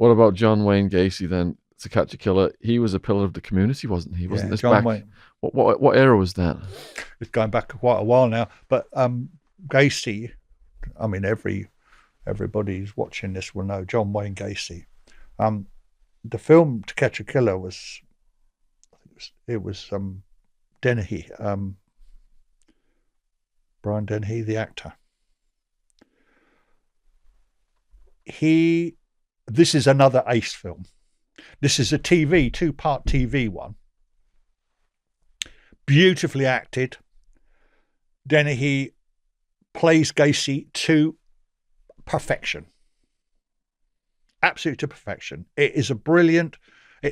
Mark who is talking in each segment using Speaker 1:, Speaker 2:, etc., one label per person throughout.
Speaker 1: What about John Wayne Gacy then? To Catch a Killer, he was a pillar of the community, wasn't he? Wasn't this
Speaker 2: John
Speaker 1: back?
Speaker 2: Wayne.
Speaker 1: What era was that?
Speaker 2: It's going back quite a while now, but Gacy. I mean, everybody who's watching this will know John Wayne Gacy. The film To Catch a Killer was Dennehy, Brian Dennehy, the actor. This is another ace film. This is a two-part TV one. Beautifully acted. Dennehy plays Gacy to perfection. Absolute to perfection. It is a brilliant...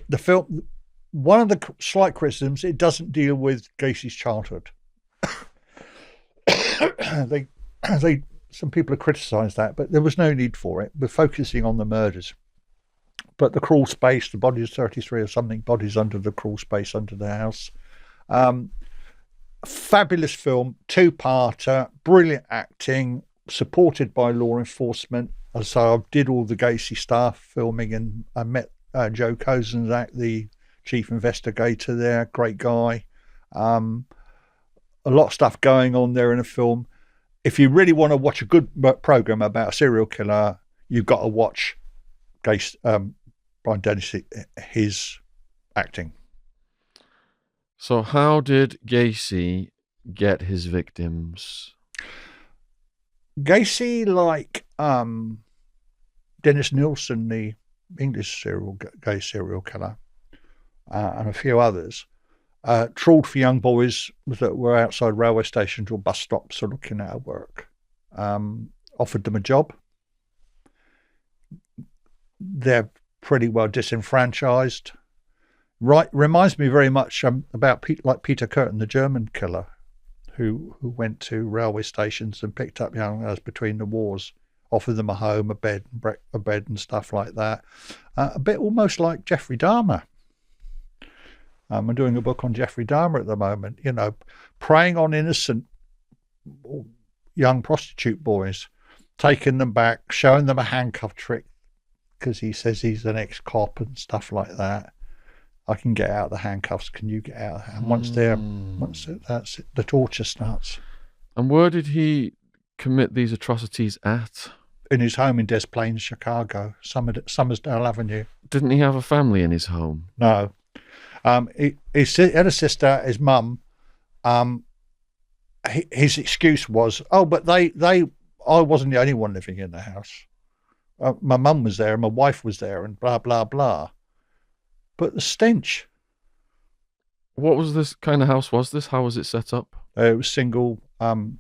Speaker 2: the film... One of the slight criticisms, it doesn't deal with Gacy's childhood. Some people have criticised that, but there was no need for it. We're focusing on the murders. But the crawl space, the bodies 33 or something, bodies under the crawl space under the house. Fabulous film, two-parter, brilliant acting, supported by law enforcement. So I did all the Gacy stuff, filming, and I met Joe Kozenzak, the chief investigator there, great guy. A lot of stuff going on there in a film. If you really want to watch a good program about a serial killer, you've got to watch Brian Dennis, his acting.
Speaker 1: So how did Gacy get his victims?
Speaker 2: Gacy, like Dennis Nilsen, the English gay serial killer, and a few others, trawled for young boys that were outside railway stations or bus stops or looking out of work, offered them a job. They're pretty well disenfranchised. Right, reminds me very much about Peter Curtin, the German killer, who went to railway stations and picked up young girls between the wars, offered them a home, a bed and stuff like that. A bit almost like Jeffrey Dahmer. I'm doing a book on Jeffrey Dahmer at the moment, preying on innocent young prostitute boys, taking them back, showing them a handcuff trick because he says he's an ex-cop and stuff like that. I can get out of the handcuffs. Can you get out? And once that's it, the torture starts.
Speaker 1: And where did he commit these atrocities at?
Speaker 2: In his home in Des Plaines, Chicago, Summersdale Avenue.
Speaker 1: Didn't he have a family in his home?
Speaker 2: No. He had a sister, his mum. His excuse was, but I wasn't the only one living in the house. My mum was there and my wife was there and blah, blah, blah. But the stench.
Speaker 1: What was this kind of house? Was this? How was it set up?
Speaker 2: It was single,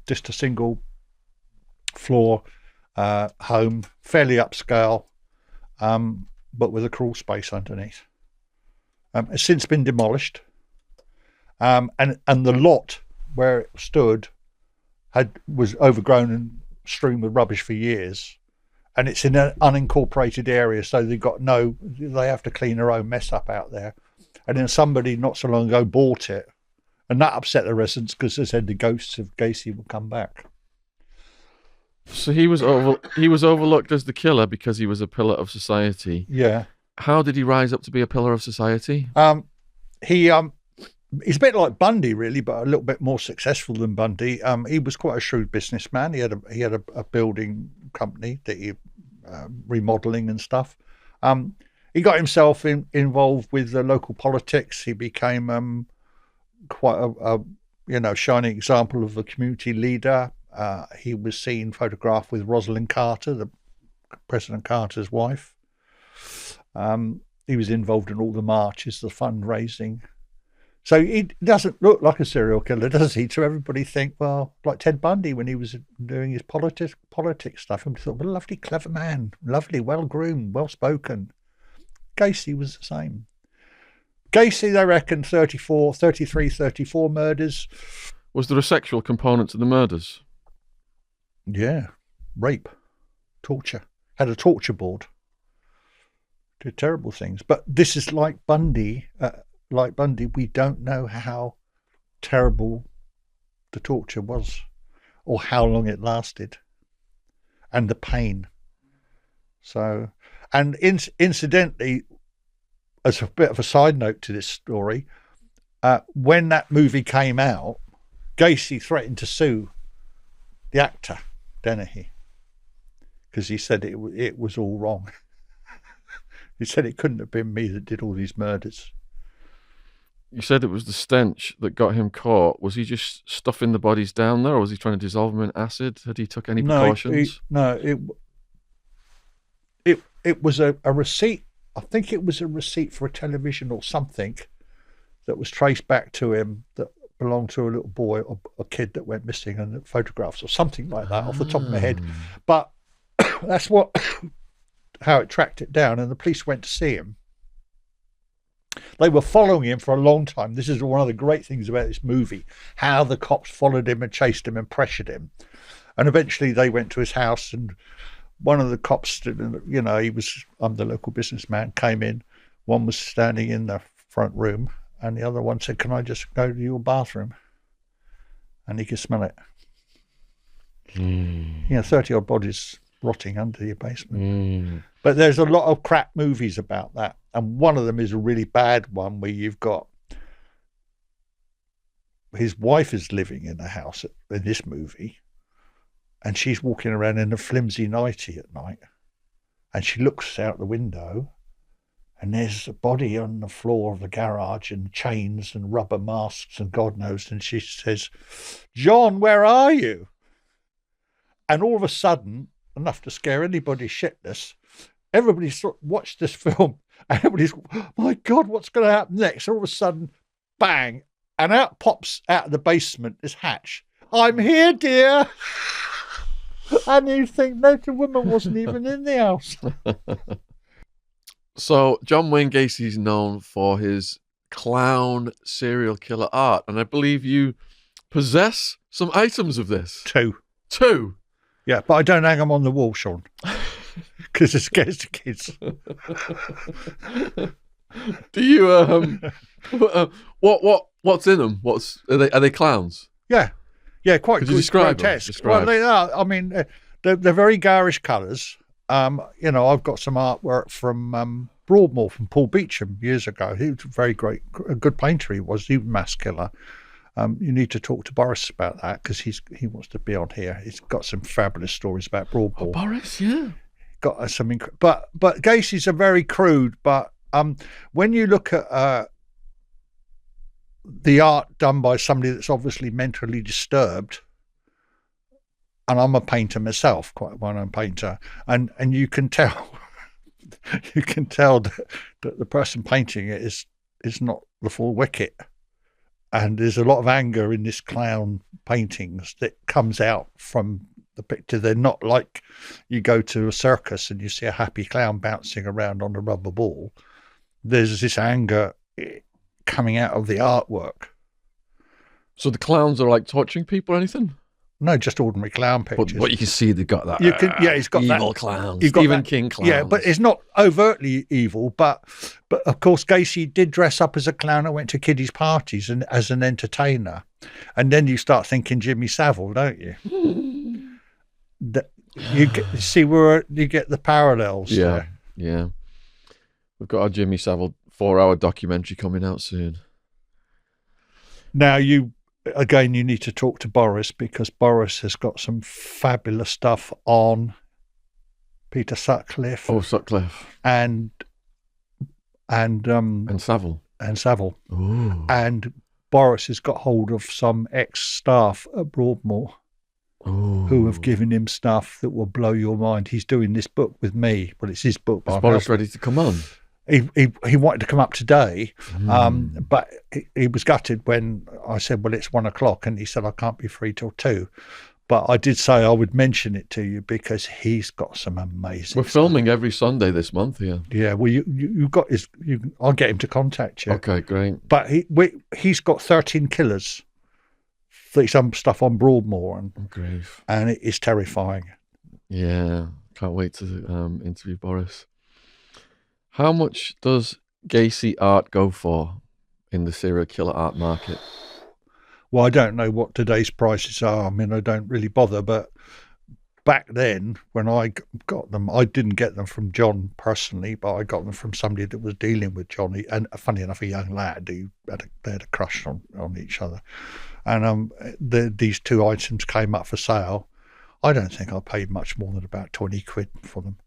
Speaker 2: just a single floor home, fairly upscale, but with a crawl space underneath. It's since been demolished, and the lot where it stood was overgrown and strewn with rubbish for years. And it's in an unincorporated area, so they have to clean their own mess up out there. And then somebody not so long ago bought it, and that upset the residents because they said the ghosts of Gacy would come back.
Speaker 1: So he was overlooked as the killer because he was a pillar of society.
Speaker 2: Yeah.
Speaker 1: How did he rise up to be a pillar of society?
Speaker 2: He's a bit like Bundy, really, but a little bit more successful than Bundy. He was quite a shrewd businessman. He had a building company that he remodeling and stuff. He got himself involved with the local politics. He became quite a shining example of a community leader. He was seen photographed with Rosalind Carter, President Carter's wife. He was involved in all the marches, the fundraising. So he doesn't look like a serial killer, does he? So everybody think, well, like Ted Bundy when he was doing his politics stuff, and we thought, what a lovely, clever man, lovely, well-groomed, well-spoken. Gacy was the same. Gacy, they reckon, 34 murders.
Speaker 1: Was there a sexual component to the murders?
Speaker 2: Yeah. Rape. Torture. Had a torture board. Did terrible things. But this is like Bundy. We don't know how terrible the torture was or how long it lasted and the pain. So, And incidentally, as a bit of a side note to this story, when that movie came out, Gacy threatened to sue the actor, Dennehy, because he said it was all wrong. He said it couldn't have been me that did all these murders.
Speaker 1: You said it was the stench that got him caught. Was he just stuffing the bodies down there, or was he trying to dissolve them in acid? Had he took any precautions?
Speaker 2: It was a receipt. I think it was a receipt for a television or something that was traced back to him that belonged to a little boy or a kid that went missing, and photographs or something like that off the top of my head. But that's how it tracked it down, and the police went to see him. They were following him for a long time. This is one of the great things about this movie, how the cops followed him and chased him and pressured him. And eventually they went to his house, and one of the cops, I'm the local businessman, came in. One was standing in the front room, and the other one said, "Can I just go to your bathroom?" And he could smell it. 30 odd bodies rotting under your basement. But there's a lot of crap movies about that, and one of them is a really bad one where you've got his wife is living in the house in this movie, and she's walking around in a flimsy nightie at night, and she looks out the window, and there's a body on the floor of the garage and chains and rubber masks and God knows, and she says, "John, where are you?" And all of a sudden, enough to scare anybody shitless, everybody watched this film, and everybody's, "My God, what's going to happen next?" All of a sudden, bang, and out pops out of the basement this hatch. "I'm here, dear." And you think, no, the woman wasn't even in the house.
Speaker 1: So John Wayne Gacy is known for his clown serial killer art, and I believe you possess some items of this. Two?
Speaker 2: Yeah, but I don't hang them on the wall, Shaun, because it scares the kids.
Speaker 1: Do you, what's in them? Are they clowns?
Speaker 2: Yeah, quite
Speaker 1: Could you describe
Speaker 2: grotesque.
Speaker 1: them?
Speaker 2: Well, they are. I mean, they're very garish colours. I've got some artwork from Broadmoor from Paul Beecham years ago. He was a good painter. He was a mass killer. You need to talk to Boris about that because he wants to be on here. He's got some fabulous stories about Broadmoor.
Speaker 1: Oh, Boris, yeah.
Speaker 2: Got some, but Gacy's are very crude. But when you look at the art done by somebody that's obviously mentally disturbed, and I'm a painter myself, quite a well-known painter, and you can tell, that the person painting it is not the full wicket, and there's a lot of anger in this clown paintings that comes out from the picture. They're not like you go to a circus and you see a happy clown bouncing around on a rubber ball. There's this anger coming out of the artwork.
Speaker 1: So the clowns are like torturing people or anything?
Speaker 2: No, just ordinary clown pictures.
Speaker 1: But you can see they've got that.
Speaker 2: He's got
Speaker 1: evil
Speaker 2: that,
Speaker 1: clowns. Stephen King clowns.
Speaker 2: Yeah, but it's not overtly evil. But of course, Gacy did dress up as a clown and went to kiddies' parties and as an entertainer. And then you start thinking Jimmy Savile, don't you? See where you get the parallels.
Speaker 1: Yeah. We've got our Jimmy Savile 4-hour documentary coming out soon.
Speaker 2: Now you need to talk to Boris because Boris has got some fabulous stuff on Peter Sutcliffe.
Speaker 1: Oh, Sutcliffe.
Speaker 2: And
Speaker 1: Savile.
Speaker 2: Ooh. And Boris has got hold of some ex-staff at Broadmoor who have given him stuff that will blow your mind. He's doing this book with me. Well, it's his book.
Speaker 1: Is Boris ready to come on?
Speaker 2: He wanted to come up today, but he was gutted when I said, well, it's 1:00, and he said, I can't be free till 2. But I did say I would mention it to you because he's got some amazing
Speaker 1: We're filming every Sunday this month here.
Speaker 2: Yeah, well, you got his. I'll get him to contact you.
Speaker 1: Okay, great.
Speaker 2: But he's got 13 killers, some stuff on Broadmoor, and it is terrifying.
Speaker 1: Yeah, can't wait to interview Boris. How much does Gacy art go for in the serial killer art market?
Speaker 2: Well, I don't know what today's prices are. I mean, I don't really bother, but back then, when I got them, I didn't get them from John personally, but I got them from somebody that was dealing with Johnny, and funny enough, a young lad who they had a crush on each other. And these two items came up for sale. I don't think I paid much more than about 20 quid for them.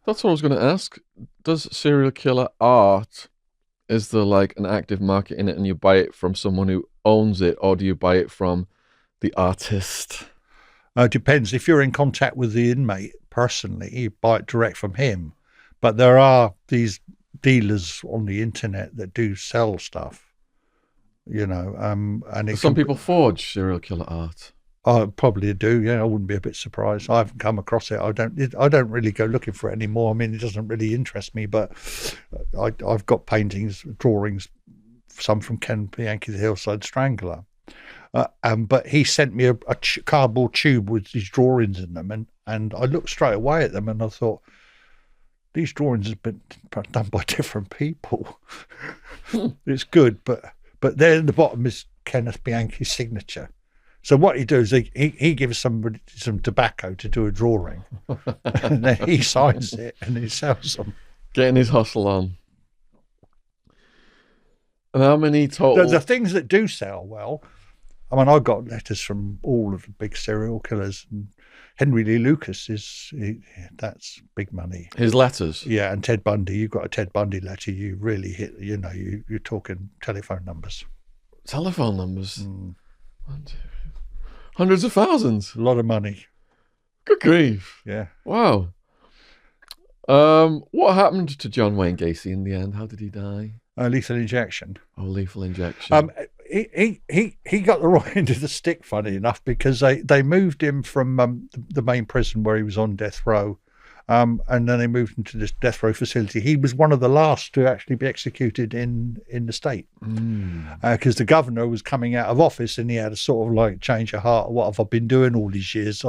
Speaker 1: That's what I was going to ask. Does serial killer art, is there like an active market in it and you buy it from someone who owns it, or do you buy it from the artist?
Speaker 2: Depends. If you're in contact with the inmate personally, you buy it direct from him. But there are these dealers on the internet that do sell stuff, and
Speaker 1: Some people forge serial killer art.
Speaker 2: I probably do. Yeah, I wouldn't be a bit surprised. I haven't come across it. I don't really go looking for it anymore. I mean, it doesn't really interest me. But I've got paintings, drawings, some from Ken Bianchi, the Hillside Strangler. But he sent me a cardboard tube with these drawings in them, and I looked straight away at them, and I thought, these drawings have been done by different people. It's good, but there at the bottom is Kenneth Bianchi's signature. So what he does, he gives somebody some tobacco to do a drawing, and then he signs it and he sells them.
Speaker 1: Getting his hustle on. And how many total?
Speaker 2: The things that do sell well, I mean, I got letters from all of the big serial killers, and Henry Lee Lucas that's big money.
Speaker 1: His letters?
Speaker 2: Yeah, and Ted Bundy, you got a Ted Bundy letter, you really hit, you're talking telephone numbers.
Speaker 1: Telephone numbers? 1, 2, hundreds of thousands.
Speaker 2: A lot of money.
Speaker 1: Good grief.
Speaker 2: Yeah.
Speaker 1: Wow. What happened to John Wayne Gacy in the end? How did he die?
Speaker 2: Lethal injection.
Speaker 1: Oh, lethal injection.
Speaker 2: He got the right end of the stick, funny enough, because they moved him from the main prison where he was on death row, and then they moved him to this death row facility. He was one of the last to actually be executed in the state, because the governor was coming out of office, and he had a sort of like change of heart. What have I been doing all these years?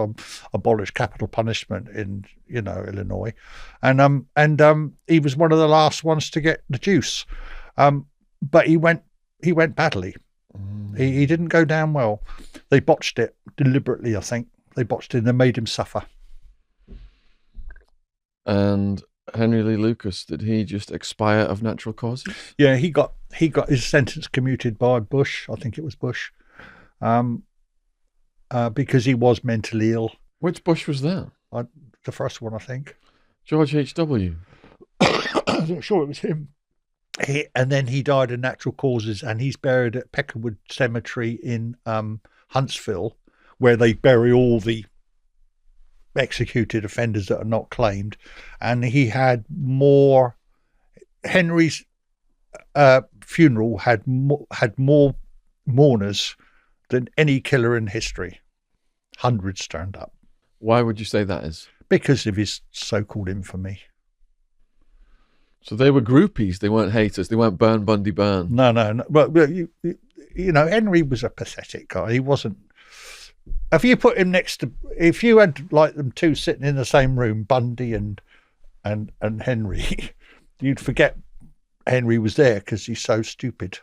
Speaker 2: Abolished capital punishment in Illinois, and he was one of the last ones to get the juice, but he went badly. He didn't go down well. They botched it deliberately, I think. They botched it and they made him suffer.
Speaker 1: And Henry Lee Lucas, did he just expire of natural causes?
Speaker 2: Yeah, he got his sentence commuted by Bush. I think it was Bush, because he was mentally ill.
Speaker 1: Which Bush was that?
Speaker 2: The first one, I think.
Speaker 1: George H.W.
Speaker 2: I'm not sure it was him. And then he died of natural causes, and he's buried at Peckerwood Cemetery in Huntsville, where they bury all the executed offenders that are not claimed. And he had more. Henry's funeral had more mourners than any killer in history. Hundreds turned up.
Speaker 1: Why would you say that is?
Speaker 2: Because of his so-called infamy.
Speaker 1: So they were groupies. They weren't haters. They weren't burn Bundy burn.
Speaker 2: No. Well, you know, Henry was a pathetic guy. He wasn't. If you put him next to, if you had like them two sitting in the same room, Bundy and Henry, you'd forget Henry was there because he's so stupid.